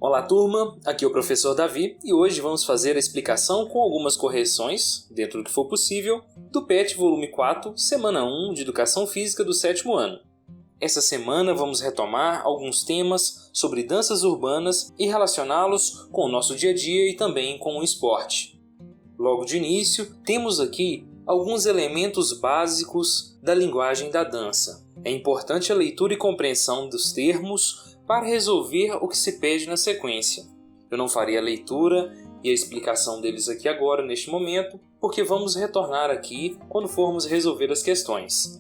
Olá turma, aqui é o professor Davi e hoje vamos fazer a explicação com algumas correções, dentro do que for possível, do PET volume 4, semana 1 de Educação Física do 7º ano. Essa semana vamos retomar alguns temas sobre danças urbanas e relacioná-los com o nosso dia a dia e também com o esporte. Logo de início, temos aqui alguns elementos básicos da linguagem da dança. É importante a leitura e compreensão dos termos para resolver o que se pede na sequência. Eu não farei a leitura e a explicação deles aqui agora, neste momento, porque vamos retornar aqui quando formos resolver as questões.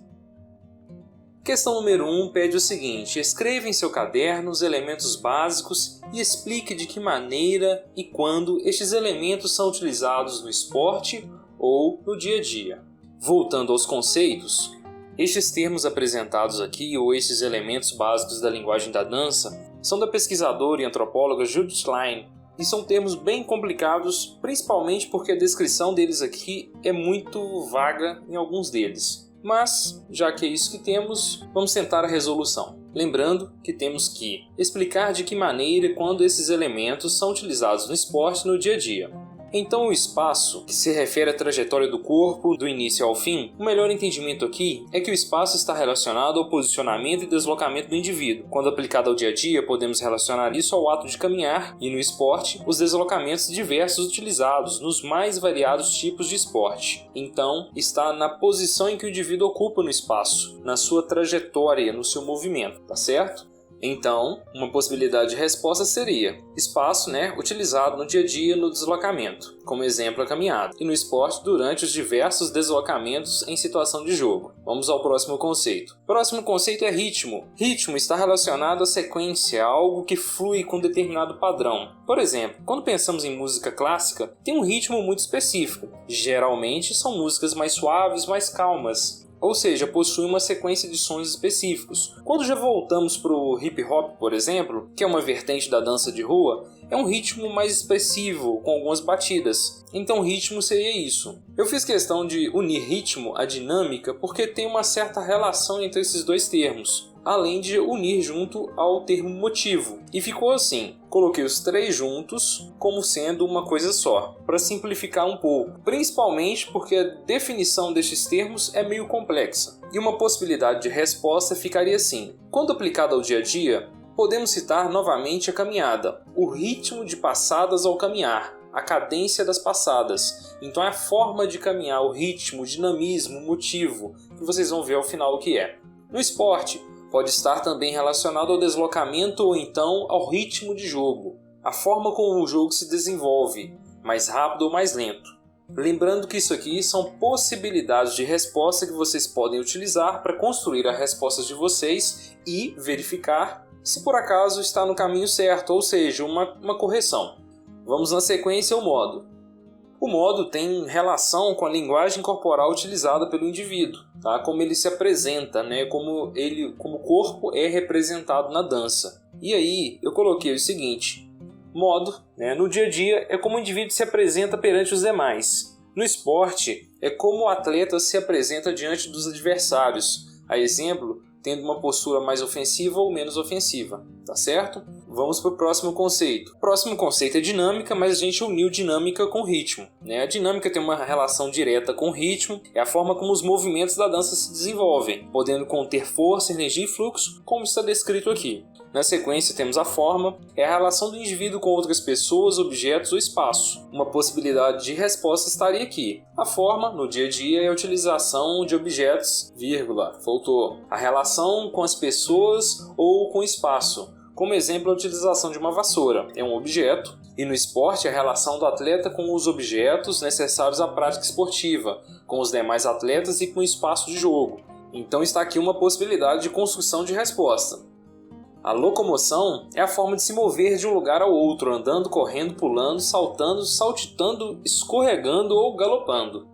Questão número 1 pede o seguinte: escreva em seu caderno os elementos básicos e explique de que maneira e quando estes elementos são utilizados no esporte ou no dia a dia. Voltando aos conceitos, estes termos apresentados aqui, ou estes elementos básicos da linguagem da dança, são da pesquisadora e antropóloga Judith Klein, e são termos bem complicados, principalmente porque a descrição deles aqui é muito vaga em alguns deles. Mas, já que é isso que temos, vamos tentar a resolução. Lembrando que temos que explicar de que maneira e quando esses elementos são utilizados no esporte no dia a dia. Então o espaço, que se refere à trajetória do corpo do início ao fim, o melhor entendimento aqui é que o espaço está relacionado ao posicionamento e deslocamento do indivíduo. Quando aplicado ao dia a dia, podemos relacionar isso ao ato de caminhar e, no esporte, os deslocamentos diversos utilizados nos mais variados tipos de esporte. Então, está na posição em que o indivíduo ocupa no espaço, na sua trajetória, no seu movimento, tá certo? Então, uma possibilidade de resposta seria espaço, utilizado no dia a dia no deslocamento, como exemplo a caminhada, e no esporte durante os diversos deslocamentos em situação de jogo. Vamos ao próximo conceito. O próximo conceito é ritmo. Ritmo está relacionado à sequência, a algo que flui com determinado padrão. Por exemplo, quando pensamos em música clássica, tem um ritmo muito específico. Geralmente são músicas mais suaves, mais calmas. Ou seja, possui uma sequência de sons específicos. Quando já voltamos para o hip hop, por exemplo, que é uma vertente da dança de rua, é um ritmo mais expressivo, com algumas batidas. Então ritmo seria isso. Eu fiz questão de unir ritmo à dinâmica porque tem uma certa relação entre esses dois termos, além de unir junto ao termo motivo. E ficou assim. Coloquei os três juntos como sendo uma coisa só, para simplificar um pouco, principalmente porque a definição destes termos é meio complexa. E uma possibilidade de resposta ficaria assim: quando aplicado ao dia a dia, podemos citar novamente a caminhada, o ritmo de passadas ao caminhar, a cadência das passadas. Então é a forma de caminhar, o ritmo, o dinamismo, o motivo, que vocês vão ver ao final o que é. No esporte, pode estar também relacionado ao deslocamento ou então ao ritmo de jogo, a forma como o jogo se desenvolve, mais rápido ou mais lento. Lembrando que isso aqui são possibilidades de resposta que vocês podem utilizar para construir as respostas de vocês e verificar se por acaso está no caminho certo, ou seja, uma correção. Vamos na sequência ao modo. O modo tem relação com a linguagem corporal utilizada pelo indivíduo, tá? Como ele se apresenta, como o corpo é representado na dança. E aí eu coloquei o seguinte: modo, no dia a dia, é como o indivíduo se apresenta perante os demais. No esporte, é como o atleta se apresenta diante dos adversários, a exemplo, tendo uma postura mais ofensiva ou menos ofensiva, tá certo? Vamos para o próximo conceito. O próximo conceito é dinâmica, mas a gente uniu dinâmica com ritmo. A dinâmica tem uma relação direta com o ritmo, é a forma como os movimentos da dança se desenvolvem, podendo conter força, energia e fluxo, como está descrito aqui. Na sequência temos a forma, é a relação do indivíduo com outras pessoas, objetos ou espaço. Uma possibilidade de resposta estaria aqui. A forma, no dia a dia, é a utilização de objetos, faltou. A relação com as pessoas ou com o espaço. Como exemplo, a utilização de uma vassoura é um objeto, e no esporte a relação do atleta com os objetos necessários à prática esportiva, com os demais atletas e com o espaço de jogo. Então está aqui uma possibilidade de construção de resposta. A locomoção é a forma de se mover de um lugar ao outro, andando, correndo, pulando, saltando, saltitando, escorregando ou galopando.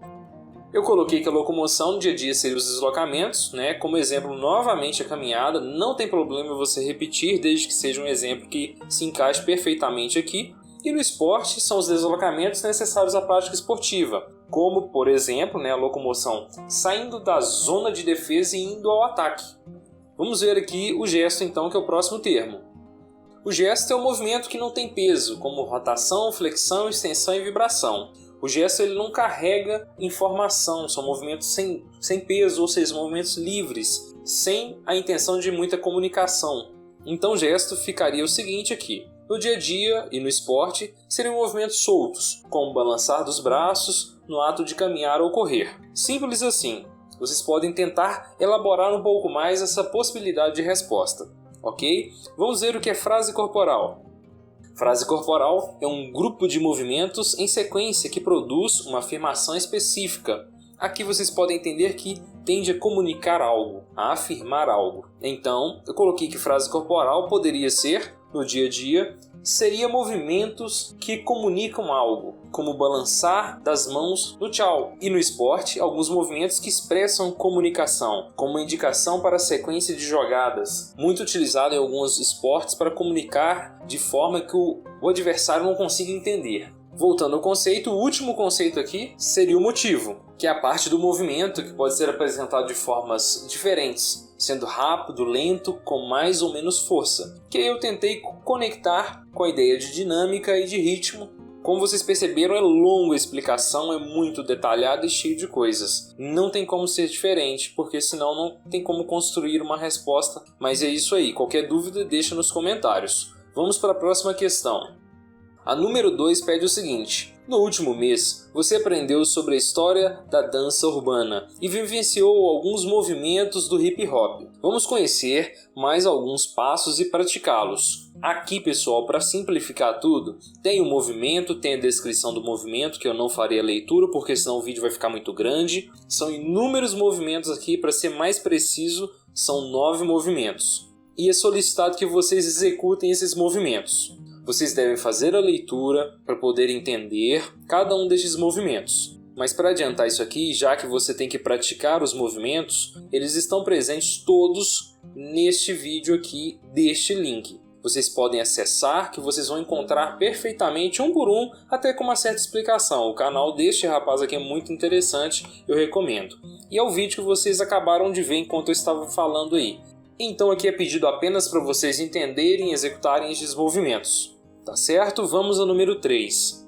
Eu coloquei que a locomoção no dia a dia seria os deslocamentos, como exemplo novamente a caminhada. Não tem problema você repetir, desde que seja um exemplo que se encaixe perfeitamente aqui. E no esporte são os deslocamentos necessários à prática esportiva, como, por exemplo, a locomoção saindo da zona de defesa e indo ao ataque. Vamos ver aqui o gesto então, que é o próximo termo. O gesto é um movimento que não tem peso, como rotação, flexão, extensão e vibração. O gesto ele não carrega informação, são movimentos sem peso, ou seja, movimentos livres, sem a intenção de muita comunicação. Então o gesto ficaria o seguinte aqui. No dia a dia e no esporte, seriam movimentos soltos, como balançar dos braços no ato de caminhar ou correr. Simples assim. Vocês podem tentar elaborar um pouco mais essa possibilidade de resposta, ok? Vamos ver o que é frase corporal. Frase corporal é um grupo de movimentos em sequência que produz uma afirmação específica. Aqui vocês podem entender que tende a comunicar algo, a afirmar algo. Então, eu coloquei que frase corporal poderia ser, no dia a dia, seria movimentos que comunicam algo, como balançar das mãos no tchau. E no esporte, alguns movimentos que expressam comunicação, como uma indicação para a sequência de jogadas, muito utilizado em alguns esportes para comunicar de forma que o adversário não consiga entender. Voltando ao conceito, o último conceito aqui seria o motivo, que é a parte do movimento que pode ser apresentado de formas diferentes, sendo rápido, lento, com mais ou menos força, que eu tentei conectar com a ideia de dinâmica e de ritmo. Como vocês perceberam, é longa a explicação, é muito detalhada e cheio de coisas. Não tem como ser diferente, porque senão não tem como construir uma resposta. Mas é isso aí, qualquer dúvida deixa nos comentários. Vamos para a próxima questão. A número 2 pede o seguinte: no último mês, você aprendeu sobre a história da dança urbana e vivenciou alguns movimentos do hip hop. Vamos conhecer mais alguns passos e praticá-los. Aqui, pessoal, para simplificar tudo, tem o movimento, tem a descrição do movimento, que eu não farei a leitura, porque senão o vídeo vai ficar muito grande. São inúmeros movimentos aqui, para ser mais preciso, são 9 movimentos. E é solicitado que vocês executem esses movimentos. Vocês devem fazer a leitura para poder entender cada um destes movimentos. Mas para adiantar isso aqui, já que você tem que praticar os movimentos, eles estão presentes todos neste vídeo aqui, deste link. Vocês podem acessar, que vocês vão encontrar perfeitamente um por um, até com uma certa explicação. O canal deste rapaz aqui é muito interessante, eu recomendo. E é o vídeo que vocês acabaram de ver enquanto eu estava falando aí. Então aqui é pedido apenas para vocês entenderem e executarem estes movimentos. Tá certo? Vamos ao número 3.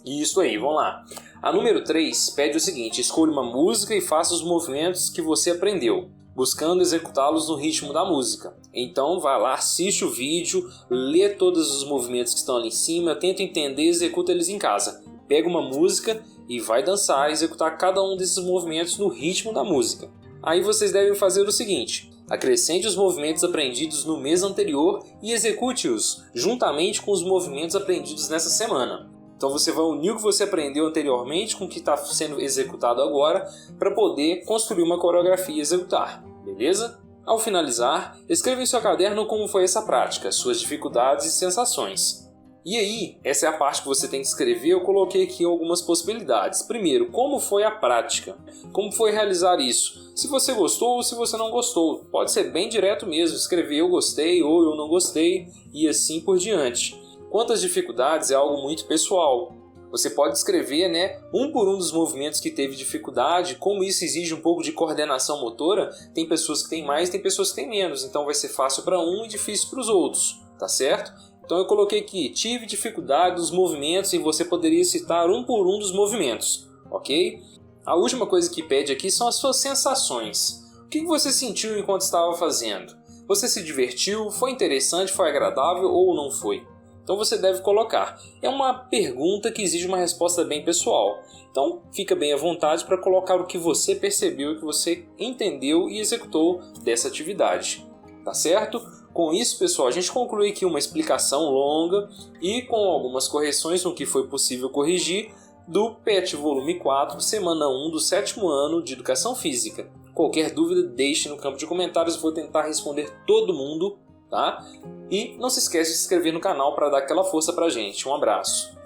Isso aí, vamos lá. A número 3 pede o seguinte: escolha uma música e faça os movimentos que você aprendeu, buscando executá-los no ritmo da música. Então vai lá, assiste o vídeo, lê todos os movimentos que estão ali em cima, tenta entender e executa eles em casa. Pega uma música e vai dançar e executar cada um desses movimentos no ritmo da música. Aí vocês devem fazer o seguinte: acrescente os movimentos aprendidos no mês anterior e execute-os juntamente com os movimentos aprendidos nessa semana. Então você vai unir o que você aprendeu anteriormente com o que está sendo executado agora para poder construir uma coreografia e executar, beleza? Ao finalizar, escreva em seu caderno como foi essa prática, suas dificuldades e sensações. E aí, essa é a parte que você tem que escrever. Eu coloquei aqui algumas possibilidades. Primeiro, como foi a prática? Como foi realizar isso? Se você gostou ou se você não gostou. Pode ser bem direto mesmo, escrever eu gostei ou eu não gostei e assim por diante. Quantas dificuldades é algo muito pessoal. Você pode escrever, um por um dos movimentos que teve dificuldade, como isso exige um pouco de coordenação motora. Tem pessoas que têm mais, tem pessoas que têm menos, então vai ser fácil para um e difícil para os outros, tá certo? Então eu coloquei aqui, tive dificuldade dos movimentos e você poderia citar um por um dos movimentos, ok? A última coisa que pede aqui são as suas sensações. O que você sentiu enquanto estava fazendo? Você se divertiu? Foi interessante? Foi agradável ou não foi? Então você deve colocar. É uma pergunta que exige uma resposta bem pessoal. Então fica bem à vontade para colocar o que você percebeu, o que você entendeu e executou dessa atividade. Tá certo? Com isso, pessoal, a gente conclui aqui uma explicação longa e com algumas correções no que foi possível corrigir do PET volume 4, semana 1 do 7º ano de Educação Física. Qualquer dúvida, deixe no campo de comentários, vou tentar responder todo mundo, tá? E não se esqueça de se inscrever no canal para dar aquela força pra gente. Um abraço!